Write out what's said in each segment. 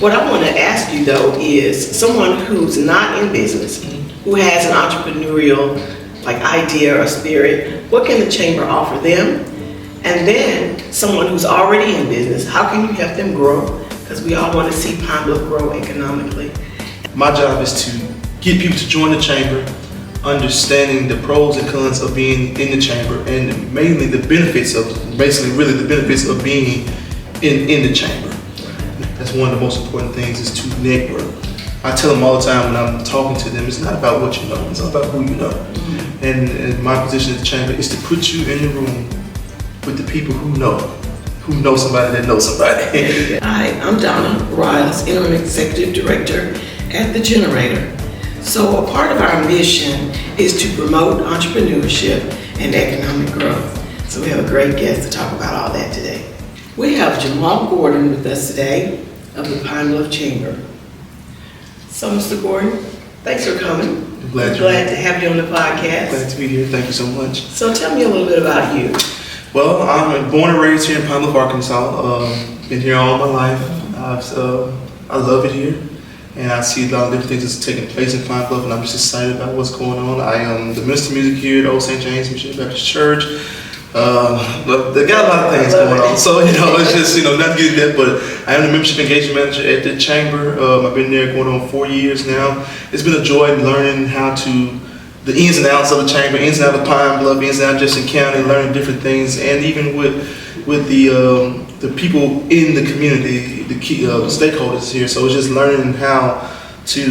What I want to ask you though is someone who's not in business, who has an entrepreneurial idea or spirit, what can the chamber offer them? And then someone who's already in business, how can you help them grow? Because we all want to see Pine Bluff grow economically. My job is to get people to join the chamber, understanding the pros and cons of being in the chamber, and mainly the benefits of, the benefits of being in the chamber. That's one of the most important things, is to network. I tell them all the time when I'm talking to them, it's not about what you know, it's all about who you know. And my position at the chamber is to put you in the room with the people who know somebody that knows somebody. Hi, I'm Donna Riles, Interim Executive Director at The Generator. So a part of our mission is to promote entrepreneurship and economic growth. So we have a great guest to talk about all that today. We have Jamal Gordon with us today of the Pine Bluff Chamber. So Mr. Gordon, thanks for coming. I'm glad to have you on the podcast. Glad to be here, thank you so much. So tell me a little bit about you. Well, I'm born and raised here in Pine Bluff, Arkansas. Been here all my life. I love it here, and I see a lot of different things that's taking place in Pine Bluff, and I'm just excited about what's going on. I am the minister of music here at Old St. James Missionary Baptist Church. They got a lot of things going on, so it's just not getting that. But I am the membership engagement manager at the chamber. I've been there going on 4 years now. It's been a joy learning the ins and outs of the chamber, ins and outs of Pine Bluff, ins and outs of Jefferson County, learning different things, and even with the people in the community, the key stakeholders here. So it's just learning how to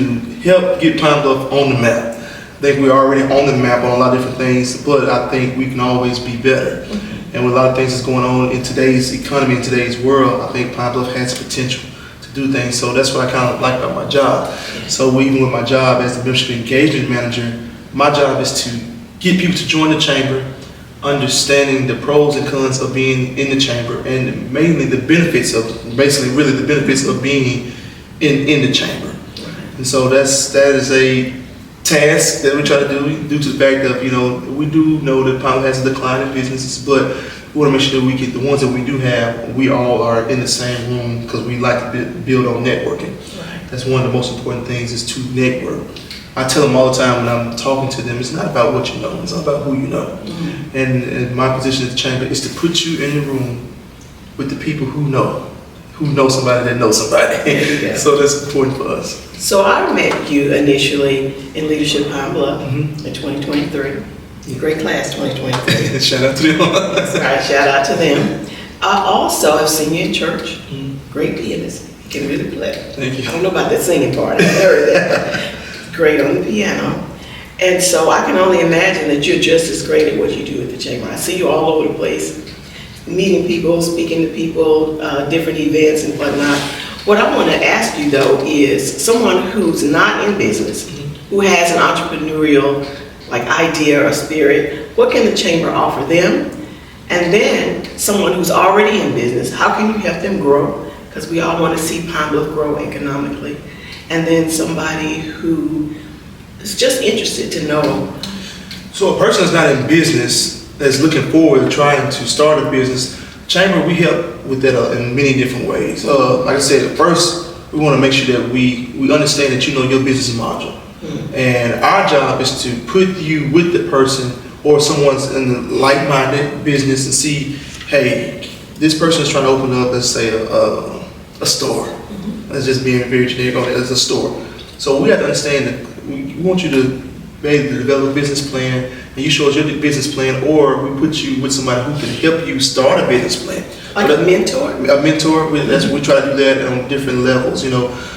help get Pine Bluff on the map. I think we're already on the map on a lot of different things, but I think we can always be better. And with a lot of things that's going on in today's economy, in today's world, I think Pine Bluff has potential to do things. So that's what I kind of like about my job. So even with my job as the membership engagement manager, my job is to get people to join the chamber, understanding the pros and cons of being in the chamber, and mainly the benefits of, the benefits of being in the chamber. And so that is a task that we try to do due to the fact that, we do know that Pine Bluff has a decline in businesses, but we want to make sure that we get the ones that we do have, we all are in the same room, because we like to build on networking. That's one of the most important things, is to network. I tell them all the time when I'm talking to them, it's not about what you know, it's all about who you know. And my position at the chamber is to put you in the room with the people who know somebody that knows somebody. So that's important for us. So I met you initially in Leadership Pine Bluff in 2023. Great class, 2023. Shout out to them. All right, shout out to them. I also have seen you in church. Great pianist. You can really play. Thank you. I don't know about that singing part. I heard that. Great on the piano. And so I can only imagine that you're just as great at what you do at the chamber. I see you all over the place, meeting people, speaking to people, different events and whatnot. What I want to ask you though is someone who's not in business, who has an entrepreneurial idea or spirit, what can the chamber offer them? And then someone who's already in business, how can you help them grow? Because we all want to see Pine Bluff grow economically. And then somebody who is just interested to know. So a person that's not in business, that's looking forward to trying to start a business, chamber, we help with that in many different ways. Like I said, first, we want to make sure that we understand that you know your business model. And our job is to put you with the person or someone's in the like-minded business and see, hey, this person is trying to open up, let's say, a store. That's just being very generic on it, as a store. So we have to understand that we want you to be able to develop a business plan, and you show us your business plan, or we put you with somebody who can help you start a business plan. Like a mentor? A mentor, we try to do that on different levels,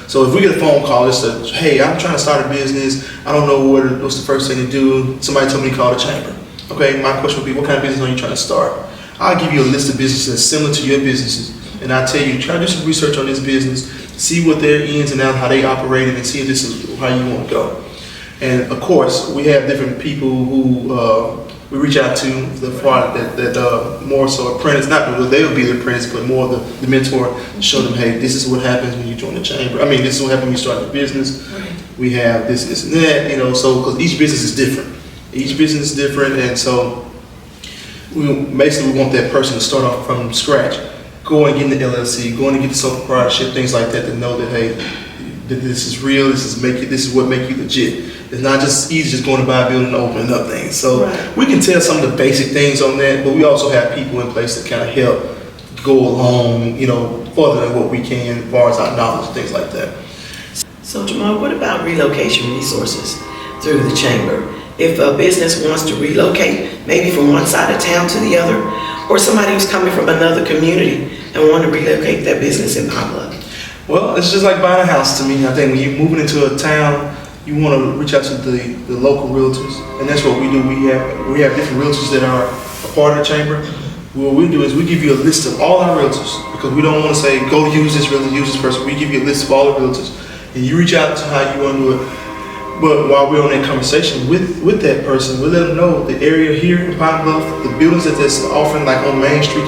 So if we get a phone call, it's hey, I'm trying to start a business, I don't know what's the first thing to do. Somebody told me to call the chamber. Okay, my question would be, what kind of business are you trying to start? I'll give you a list of businesses that's similar to your businesses, and I'll tell you, try to do some research on this business, see what their ins and outs, how they operate, and see if this is how you want to go. And of course, we have different people who we reach out to, that more so apprentice, not that they would be the apprentice, but more the mentor, show them, hey, this is what happens when you join the chamber. I mean, this is what happens when you start a business. We have this and that, so, because each business is different. Each business is different, and so we want that person to start off from scratch. going and get the LLC, going to get the sole proprietorship, things like that, to know that, hey, this is real, this is what make you legit. It's not just easy just going to buy a building and opening up things. So we can tell some of the basic things on that, but we also have people in place that kind of help go along, further than what we can as far as our knowledge, things like that. So Jamal, what about relocation resources through the chamber? If a business wants to relocate, maybe from one side of town to the other, or somebody who's coming from another community and want to relocate their business in Pine Bluff? Well, it's just like buying a house to me. I think when you're moving into a town, you want to reach out to the local realtors, and that's what we do. We have different realtors that are a part of the chamber. What we do is we give you a list of all our realtors, because we don't want to say, go use this realtor, use this person. We give you a list of all the realtors, and you reach out to how you want to do it. But while we're on that conversation with that person, we let them know the area here in Pine Bluff, the buildings that's offering, like on Main Street,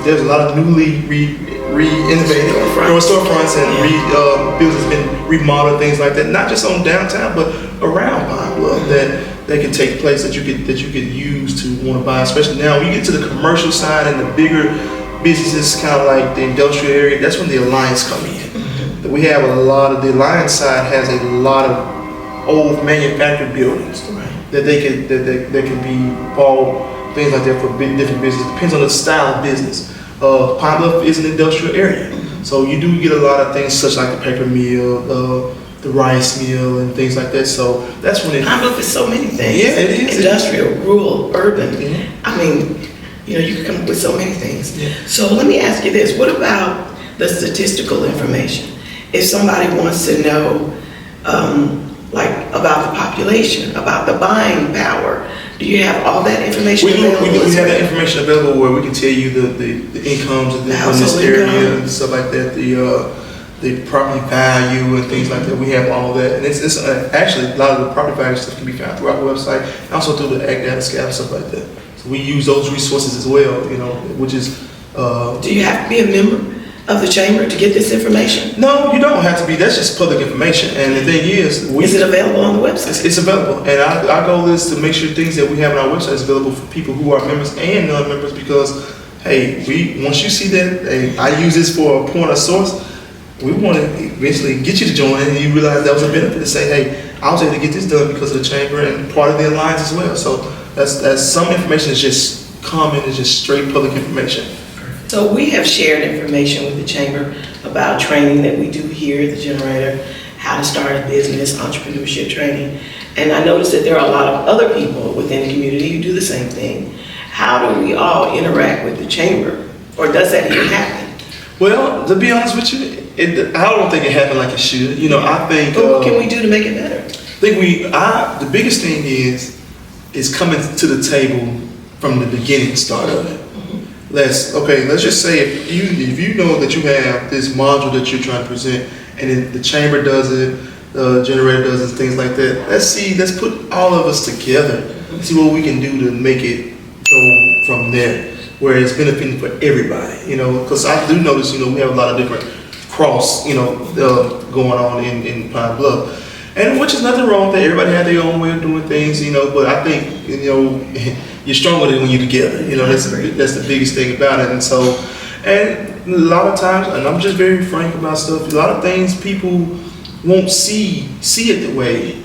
there's a lot of newly re-innovated storefronts and buildings have been remodeled, things like that. Not just on downtown, but around Pine Bluff that can take place that you could use to want to buy. Especially now, when you get to the commercial side and the bigger businesses, kind of like the industrial area, that's when the Alliance come in. We have the Alliance side has a lot of old manufactured buildings that they can be bought, things like that for different businesses. Depends on the style of business. Pine Bluff is an industrial area, so you do get a lot of things such like the paper mill, the rice mill, and things like that. So that's when Pine Bluff is so many things. Yeah, it is. Industrial, rural, urban. Yeah. I mean, you can come up with so many things. Yeah. So let me ask you this: what about the statistical information? If somebody wants to know, about the population, about the buying power, do you have all that information available? We have that information available where we can tell you the incomes in this area and stuff like that, the property value and things like that. We have all that, and it's actually a lot of the property value stuff can be found through our website, and also through the Ag Data Scout and stuff like that. So we use those resources as well, which is. Do you have to be a member of the chamber to get this information? No, you don't have to be. That's just public information. And the thing is, is it available on the website? It's available. And our goal is to make sure things that we have on our website is available for people who are members and non-members, because, hey, once you see that, hey, I use this for a point of source, we want to eventually get you to join, and you realize that was a benefit to say, hey, I was able to get this done because of the chamber and part of the Alliance as well. So that's some information is just common, it's just straight public information. So we have shared information with the chamber about training that we do here at the Generator, how to start a business, entrepreneurship training. And I noticed that there are a lot of other people within the community who do the same thing. How do we all interact with the chamber? Or does that even happen? Well, to be honest with you, I don't think it happened like it should. I think. But what can we do to make it better? The biggest thing is coming to the table from the beginning, start of it. Let's just say if you know that you have this module that you're trying to present, and then the chamber does it, the Generator does it, things like that. Let's put all of us together and see what we can do to make it go from there, where it's benefiting for everybody. Because I do notice, we have a lot of different going on in Pine Bluff. And which is nothing wrong with that. Everybody had their own way of doing things, but I think, you're stronger than when you're together. That's the biggest thing about it. And a lot of times, and I'm just very frank about stuff, a lot of things people won't see it the way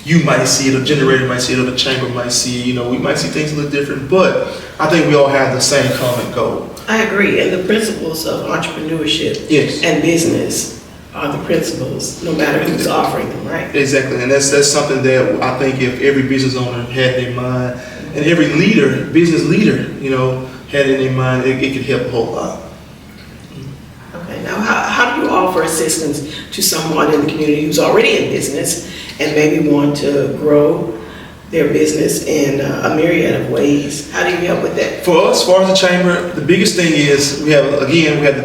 you might see it, or Generator might see it, or the chamber might see it. We might see things a little different, but I think we all have the same common goal. I agree. And the principles of entrepreneurship and business are the principles, no matter who's offering them, right? Exactly, and that's something that I think if every business owner had in mind, and every business leader, had it in mind, it could help a whole lot. Okay, now how do you offer assistance to someone in the community who's already in business and maybe want to grow their business in a myriad of ways? How do you help with that? For us, as far as the chamber, the biggest thing is we have the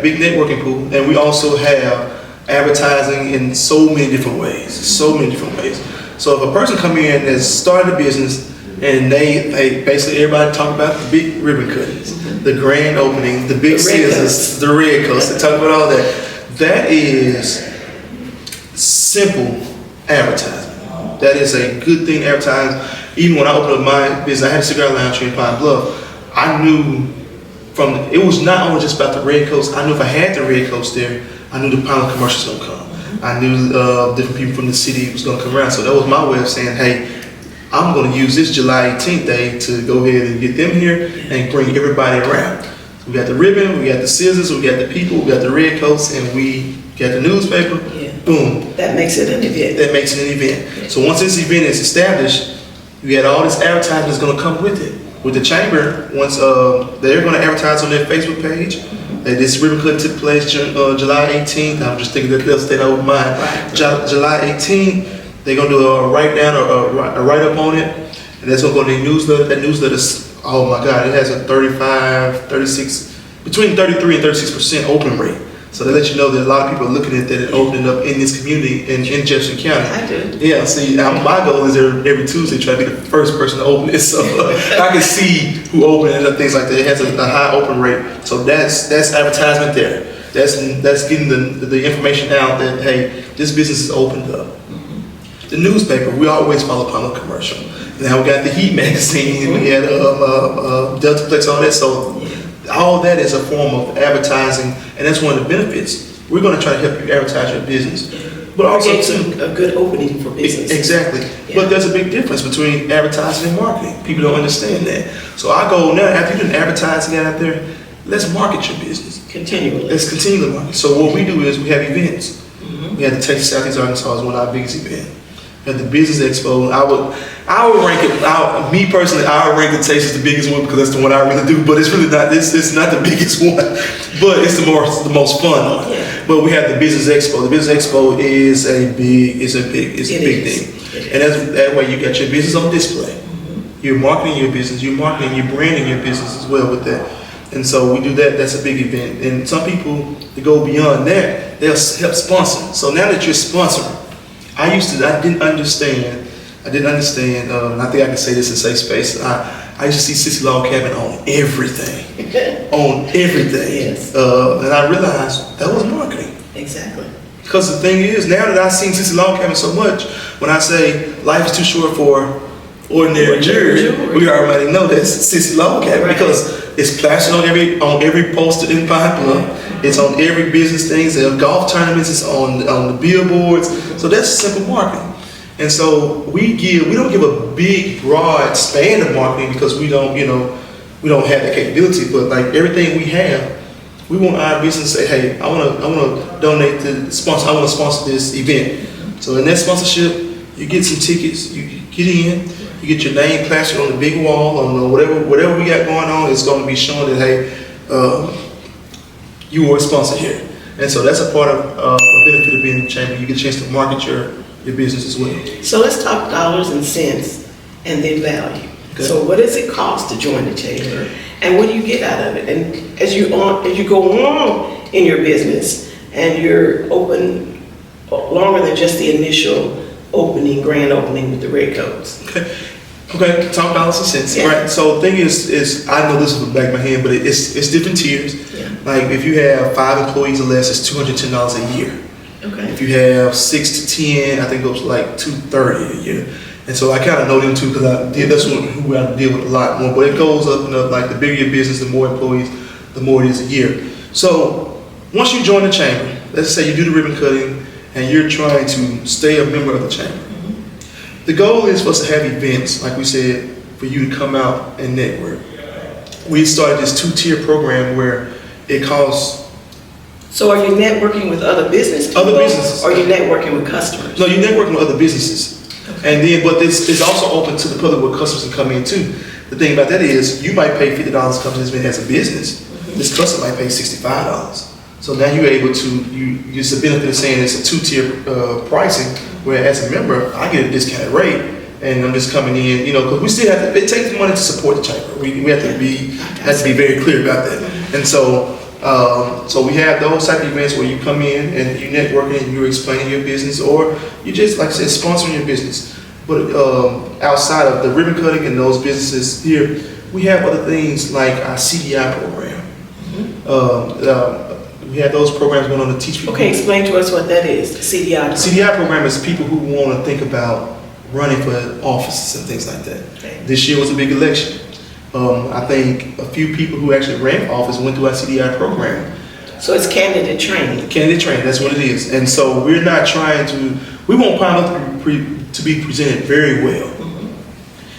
big networking pool, and we also have advertising in so many different ways. So if a person come in and has started a business, and they basically everybody talk about the big ribbon cuttings, the grand openings, the big scissors, the red coats, they talk about all that. That is simple advertising. That is a good thing to advertise. Even when I opened up my business, I had a cigar lounge here in Pine Bluff. I knew it was not only just about the red coats. I knew if I had the red coats there, I knew the Pilot commercials was gonna come. I knew different people from the city was gonna come around. So that was my way of saying, hey, I'm gonna use this July 18th day to go ahead and get them here and bring everybody around. We got the ribbon, we got the scissors, we got the people, we got the red coats, and we got the newspaper. Yeah. Boom. That makes it an event. That makes it an event. Yeah. So once this event is established, you got all this advertising that's gonna come with it. With the chamber, once they're gonna advertise on their Facebook page that this ribbon cutting took place July 18th. I'm just thinking that they'll stay over mine. Right. July 18th, they're gonna do a write down or a write up on it, and that's gonna go to the newsletter. That newsletter's, oh my God, it has a 36, between 33 and 36% open rate. So they let you know that a lot of people are looking at that and opening up in this community in Jefferson County. I do. Yeah, see, my goal is every Tuesday try to be the first person to open it, so I can see who opened it and things like that. It has a high open rate, so that's advertisement there. That's getting the information out that hey, this business is opened up. The newspaper, we always follow Pilot commercial. Now we got the Heat magazine, we had Deltaplex, all that. So all that is a form of advertising, and that's one of the benefits. We're going to try to help you advertise your business, but also Creating a good opening for business. Exactly. Yeah. But there's a big difference between advertising and marketing. People don't understand that. So I go now after you done advertising out there, let's market your business. Continually. Let's continue to market. So what we do is we have events. We had the Texas Southeast Arkansas as one of our biggest events. We had the Business Expo. I would rank it. Me personally, I would rank the Texas the biggest one because that's the one I really do. But it's really not. It's not the biggest one, but it's the most fun one. Yeah. But we have the Business Expo. The Business Expo is a big thing, and that way you got your business on display. You're marketing your business. You're marketing. You're branding your business as well with that. And so we do that. That's a big event. And some people that go beyond that, they'll help sponsor. So now that you're sponsoring, I didn't understand. And I think I can say this in safe space. I used to see Sissy Log Cabin on everything, Yes. and I realized that was marketing. Exactly. Because the thing is, now that I've seen Sissy Log Cabin so much, when I say life is too short for ordinary jewelry, we already know that's Sissy Log Cabin because it's plastered on every poster in Pine Bluff. It's on every business things. There are golf tournaments. It's on the billboards. So that's simple marketing. And so we don't give a big, broad span of marketing because we don't have that capability. But like everything we have, we want our business to say, hey, I want to donate to sponsor. I want to sponsor this event. So in that sponsorship, you get some tickets. You get in. You get your name plastered on the big wall, on whatever we got going on. It's going to be showing that hey, you were a sponsor here. And so that's a part of a benefit of being in the chamber. You get a chance to market your business as well. So let's talk dollars and cents and then value. Okay. So what does it cost to join the chamber, and what do you get out of it? And as you go on in your business and you're open longer than just the initial grand opening with the red coats. Okay. Talk dollars and cents. Yeah. Right. So the thing is I know this is the back of my hand, but it's different tiers. Yeah. Like if you have 5 employees or less, it's $210 a year. Okay. If you have 6 to 10, I think it goes like $230 a year. And so I kind of know them too because that's who I deal with a lot more. But it goes up and up. Like the bigger your business, the more employees, the more it is a year. So once you join the chamber, let's say you do the ribbon cutting and you're trying to stay a member of the chamber. The goal is for us to have events, like we said, for you to come out and network. We started this 2-tier program where it costs. So are you networking with other business people? Other businesses. Or are you networking with customers? No, you're networking with other businesses. Okay. And then, but it's also open to the public where customers can come in too. The thing about that is you might pay $50 to come to this event as a business. This customer might pay $65. So now you're able to, it's a benefit of saying it's a 2-tier pricing, where as a member, I get a discounted rate, and I'm just coming in, because we still have to, it takes money to support the chamber. We have to be very clear about that. And so we have those type of events where you come in and you're networking and you're explaining your business, or you just, like I said, sponsoring your business. But outside of the ribbon cutting and those businesses here, we have other things like our CDI program. We have those programs going on to teach people. Okay, explain to us what that is, CDI. CDI program is people who want to think about running for offices and things like that. Okay. This year was a big election. I think a few people who actually ran for office went through our CDI program. So it's candidate training. Candidate training, that's what it is. And so we're not trying to, we want Pine Bluff to be presented very well.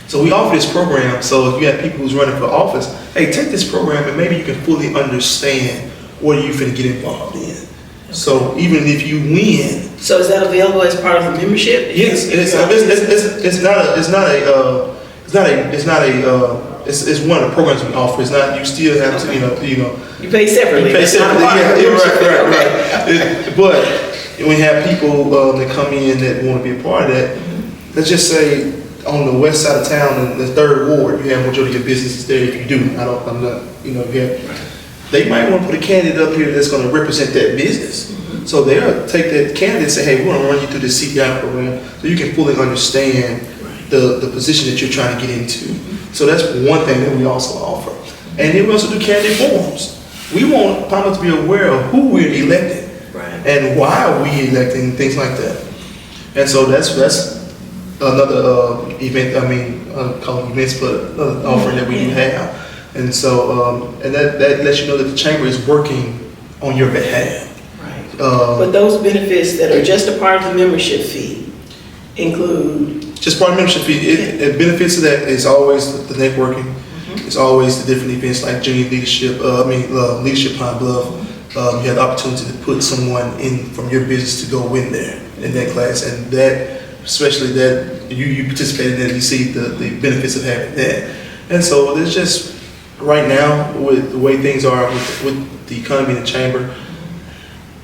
So we offer this program, so if you have people who's running for office, hey, take this program and maybe you can fully understand what you finna get involved in. So even if you win. So is that available as part of the membership? Yes, it's one of the programs we offer. It's not, you still have to, You pay separately. you pay That's not separately, part of the membership. right. But when you have people that come in that want to be a part of that, let's just say on the west side of town, in the 3rd ward, you have majority of your businesses there. If you do, I'm not, they might want to put a candidate up here that's going to represent that business. So they'll take that candidate and say, hey, we want to run you through the CDI program so you can fully understand the position that you're trying to get into. So that's one thing that we also offer. And then we also do candidate forums. We want Pine Bluff to be aware of who we're electing and why we electing, things like that. And so that's another event, call it events, but another offering that we do have. And so, and that lets you know that the chamber is working on your behalf. Right. But those benefits that are just a part of the membership fee include? Just part of the membership fee. It benefits of that is always the networking. It's always the different events like junior leadership, leadership Pine Bluff. You have the opportunity to put someone in from your business to go in there in that class, and that, especially that you participate in that, you see the benefits of having that. And so there's just, right now, with the way things are with the economy in the chamber,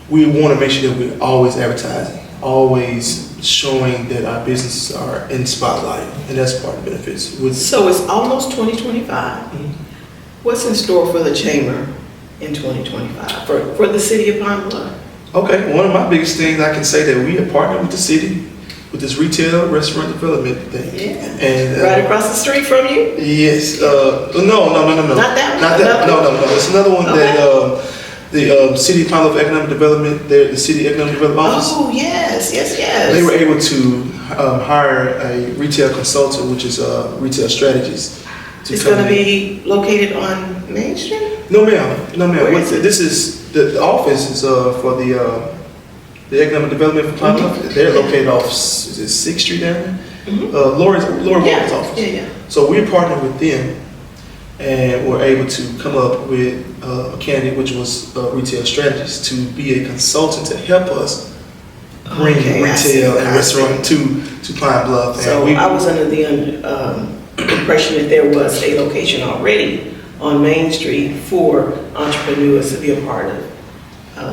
we want to make sure that we're always advertising, always showing that our businesses are in spotlight, and that's part of the benefits. So it's almost 2025. What's in store for the chamber in 2025 for the city of Pine Bluff? Okay, one of my biggest things I can say that we are partnered with the city with this retail restaurant development thing. Yeah. And right across the street from you? Yes. No. Not that one? Not that. No. It's another one that the City of Pine Bluff Economic Development, the City Economic Development Office. Oh, yes. They were able to hire a retail consultant, which is Retail Strategies. It's going to be located on Main Street? No, ma'am. Where is it? This is the office is for the Economic Development for Pine Bluff. They're located off 6th Street down there. Laura Walker's office. Yeah. So we're partnered with them, and we're able to come up with a candidate, which was Retail Strategist, to be a consultant to help us bring retail and restaurant to Pine Bluff. So I was under the impression that there was a location already on Main Street for entrepreneurs to be a part of.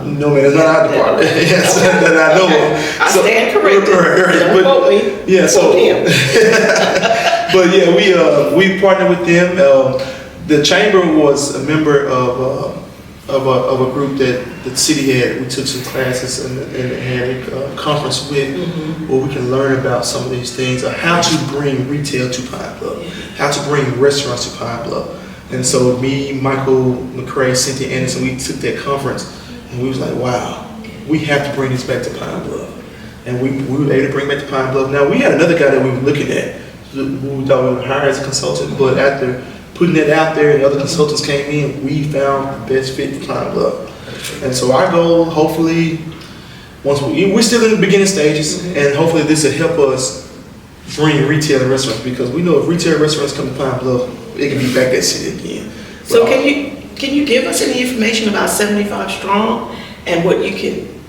No, man, it's not our department. Yes, that I know of. I stand corrected. Right. Don't quote me. Yeah, so. Quote him. But yeah, we partnered with them. The chamber was a member of a group that the city had. We took some classes and had a conference with where we can learn about some of these things, of how to bring retail to Pine Bluff, how to bring restaurants to Pine Bluff. And so me, Michael McCray, Cynthia Anderson, we took that conference and we was like, wow, we have to bring this back to Pine Bluff. And we were able to bring it back to Pine Bluff. Now we had another guy that we were looking at, who we thought we would hire as a consultant, but after putting it out there and other consultants came in, we found the best fit for Pine Bluff. And so our goal, hopefully, we're still in the beginning stages, and hopefully this will help us bring retail and restaurants, because we know if retail and restaurants come to Pine Bluff, it can be back that city again. So can you give us any information about 75 Strong and what you can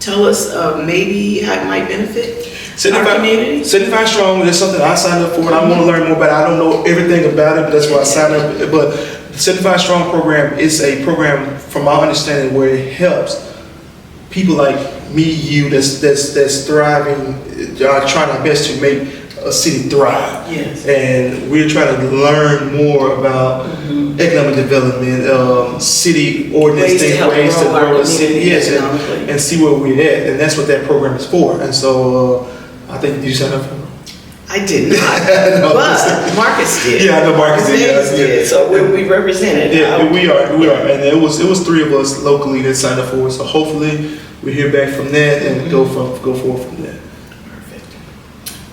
tell us maybe how it might benefit our community? 75 Strong is something I signed up for, and I want to learn more about it. I don't know everything about it, but that's why I signed up. But the 75 Strong program is a program, from my understanding, where it helps people like me, you, that's thriving, are trying our best to make a city thrive. Yes. And we're trying to learn more about economic development, city ordinance, ways to grow the city, yes, and see where we're at. And that's what that program is for. And so I think you signed up for it. I did not, No, but Marcus did. Yeah, I know Marcus did. So we represented. Yeah, we are, and it was 3 of us locally that signed up for it. So hopefully we hear back from that and go forward from that. Perfect.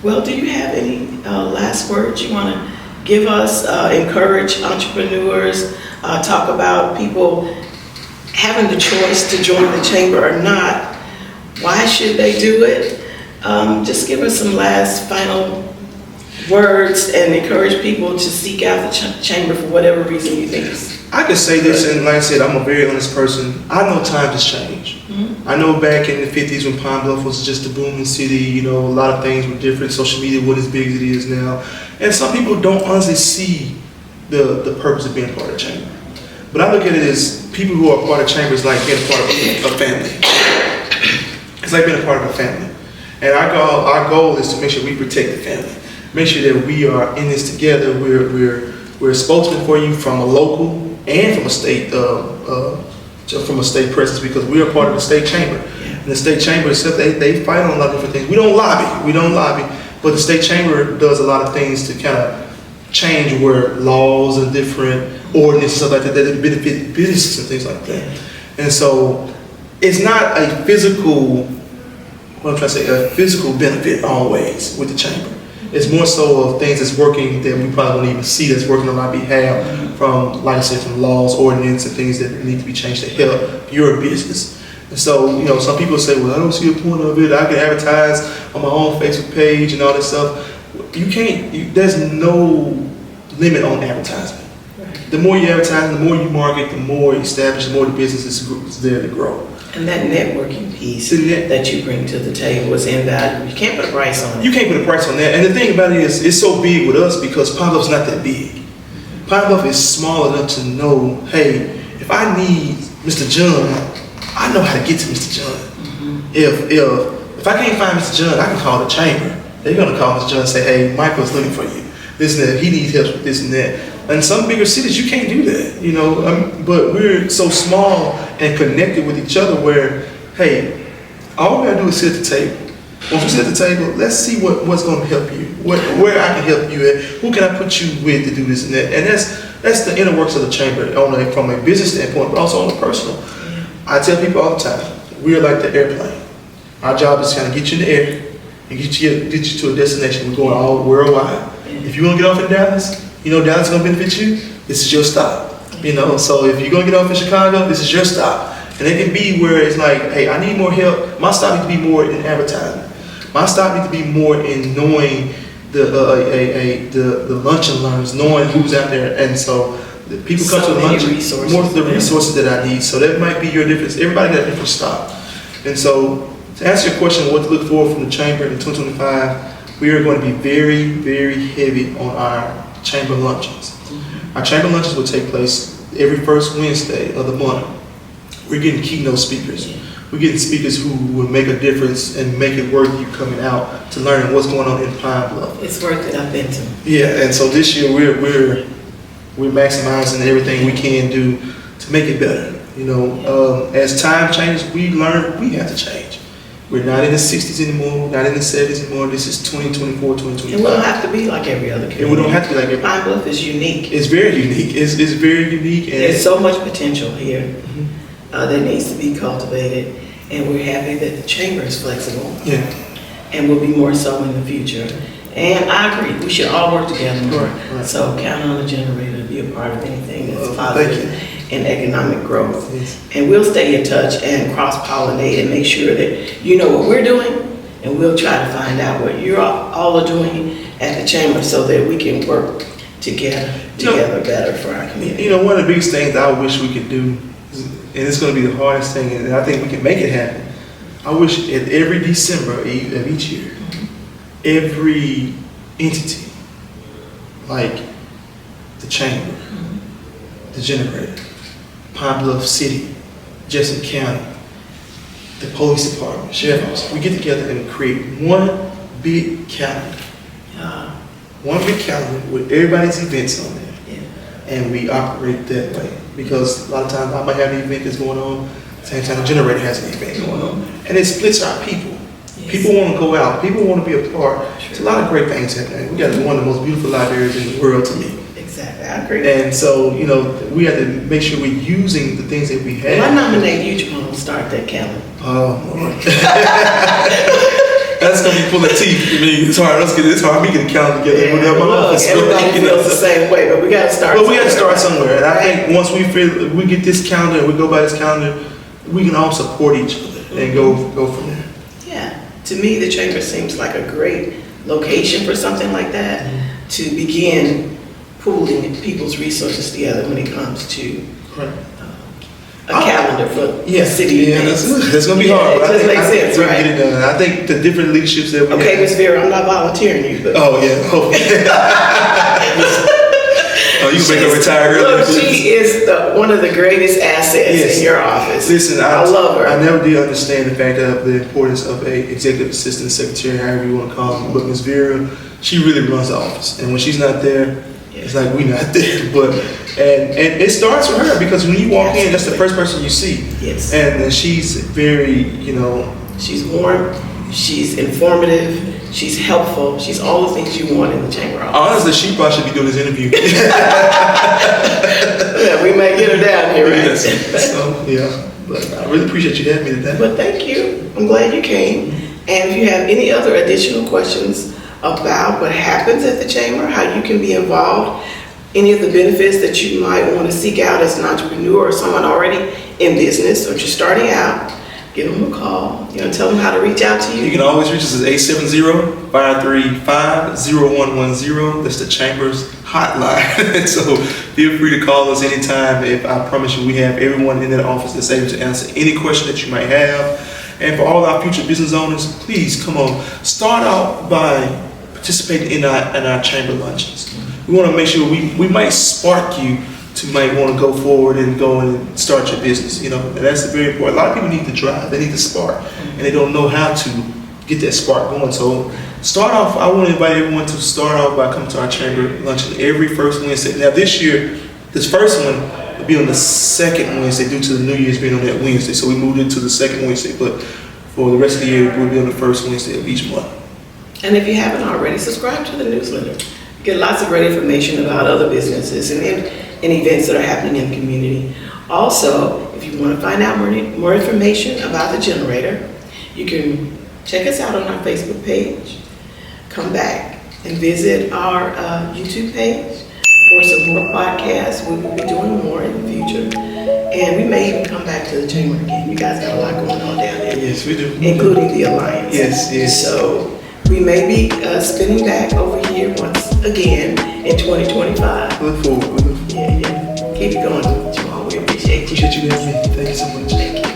Well, do you have any last words you want to give us, encourage entrepreneurs, talk about people having the choice to join the chamber or not. Why should they do it? Just give us some last final words and encourage people to seek out the chamber for whatever reason you think is. I could say this, and like I said, I'm a very honest person. I know times has changed. Mm-hmm. I know back in the 50s when Pine Bluff was just a booming city, a lot of things were different. Social media wasn't as big as it is now. And some people don't honestly see the purpose of being part of the chamber. But I look at it as people who are part of the chamber is like being a part of a family. It's like being a part of a family. And our goal is to make sure we protect the family. Make sure that we are in this together. We're a spokesman for you from a local and from a state presence, because we are part of the state chamber. And the state chamber itself, they fight on a lot of different things. We don't lobby, but the state chamber does a lot of things to kind of change where laws and different ordinances and stuff like that benefit businesses and things like that. And so it's not a physical benefit always with the chamber. It's more so of things that's working that we probably don't even see that's working on our behalf from, like I said, from laws, ordinance, and things that need to be changed to help your business. And so, some people say, well, I don't see a point of it. I can advertise on my own Facebook page and all this stuff. You can't, there's no limit on advertisement. The more you advertise, the more you market, the more you establish, the more the business is there to grow. And that networking piece that you bring to the table is invaluable. You can't put a price on it. You can't put a price on that. And the thing about it is, it's so big with us because Pine Bluff's not that big. Pine Bluff is small enough to know, hey, if I need Mr. John, I know how to get to Mr. John. Mm-hmm. If I can't find Mr. John, I can call the chamber. They're gonna call Mr. John and say, hey, Michael's looking for you. This and that. He needs help with this and that. In some bigger cities, you can't do that, but we're so small and connected with each other where, hey, all we gotta do is sit at the table. Once we sit at the table, let's see what's gonna help you, where I can help you at, who can I put you with to do this and that. And that's the inner works of the chamber from a business standpoint, but also on the personal. I tell people all the time, we are like the airplane. Our job is to kind of get you in the air and get you to a destination. We're going all worldwide. If you wanna get off in Dallas, Dallas is gonna benefit you. This is your stop. So if you're gonna get off in Chicago, this is your stop. And it can be where it's like, hey, I need more help. My stop needs to be more in advertising. My stop needs to be more in knowing the lunch and learns, knowing who's out there. And so the people come to the lunch, more of the resources that I need. So that might be your difference. Everybody got a different stop. And so to answer your question, what to look for from the chamber in 2025, we are going to be very, very heavy on our chamber luncheons. Our chamber luncheons will take place every first Wednesday of the month. We're getting keynote speakers. We're getting speakers who will make a difference and make it worth you coming out to learn what's going on in Pine Bluff. It's worth it, I've been to. Yeah, and so this year we're maximizing everything we can do to make it better. As time changes, we learn we have to change. We're not in the 60s anymore, not in the 70s anymore. This is 2024, 2025. And we don't have to be like every other community. And we don't have to be like every Pine Bluff is unique. It's very unique. It's very unique. And there's so much potential here that needs to be cultivated. And we're happy that the chamber is flexible. Yeah. And will be more so in the future. And I agree, we should all work together more. Right. So count on the generator to be a part of anything that's positive in economic growth. Yes. And we'll stay in touch and cross-pollinate and make sure that you know what we're doing, and we'll try to find out what you all are doing at the chamber so that we can work together better for our community. One of the biggest things I wish we could do, and it's going to be the hardest thing, and I think we can make it happen. I wish at every December of each year, every entity, like the chamber, the generator, Pine Bluff City, Jessup County, the police department, sheriff's, we get together and create one big calendar. One big calendar with everybody's events on there. Yeah. And we operate that way. Because a lot of times I might have an event that's going on, same time the generator has an event going on. And it splits our people. Yes. People want to go out. People want to be a part. Sure. There's a lot of great things happening. We got one of the most beautiful libraries in the world to me. Exactly, I agree. And so, we have to make sure we're using the things that we have. Well, I nominate you to start that calendar. Oh, Lord. That's gonna be pulling teeth. I mean, it's hard. It's hard. Me get a calendar together. Yeah, Whatever my look, office. everybody feels the same way, but we gotta start. But we gotta start somewhere. And I Right. think once we get this calendar and we go by this calendar, we can all support each other and go from there. Yeah, to me, the chamber seems like a great location for something like that, to begin pooling people's resources together when it comes to Right. a calendar for Yeah, city yeah, events. that's gonna be hard. It But just I makes think sense, we can right? get it done. I think the different leaderships that we Okay, have. Ms. Vera, I'm not volunteering you, but. Oh yeah. Oh, you can make her retire early. Look, she is one of the greatest assets Yes. in your office. Listen, I love her. I never did understand the fact of the importance of a executive assistant, secretary, however you want to call them. But Ms. Vera, she really runs the office, and when she's not there, it's like we not there. But and it starts with her because when you walk in, that's the first person you see. Yes. And she's very, She's warm, she's informative, she's helpful, she's all the things you want in the chamber office. honestly, she probably should be doing this interview. Yeah, we may get her down here, right? Yes. So yeah, but I really appreciate you having me today. But thank you. I'm glad you came. And if you have any other additional questions about what happens at the chamber, how you can be involved, any of the benefits that you might want to seek out as an entrepreneur or someone already in business or just starting out, give them a call. Tell them how to reach out to You you. can always reach us at 870-535-0110. That's the Chamber's hotline. So feel free to call us anytime. I promise you, we have everyone in that office that's able to answer any question that you might have. And for all our future business owners, please come on. Start out by participating in our chamber luncheons. We want to make sure we might spark you to might want to go forward and go and start your business, and that's very important. A lot of people need to drive, they need to spark, and they don't know how to get that spark going. So start off, I want to invite everyone to start off by coming to our chamber luncheon every first Wednesday. Now this year, this first one will be on the second Wednesday due to the New Year's being on that Wednesday. So we moved it to the second Wednesday, but for the rest of the year, we'll be on the first Wednesday of each month. And if you haven't already, subscribe to the newsletter. Get lots of great information about other businesses and events that are happening in the community. Also, if you want to find out more information about the generator, you can check us out on our Facebook page. Come back and visit our YouTube page for some more podcasts. We will be doing more in the future. And we may even come back to the chamber again. You guys got a lot going on down there. Yes, we do. Including the Alliance. Yes. So we may be spinning back over here once again in 2025. Look forward. Yeah. Keep it going, Jamal. We appreciate you. Appreciate you having me. Thank you so much. Thank you.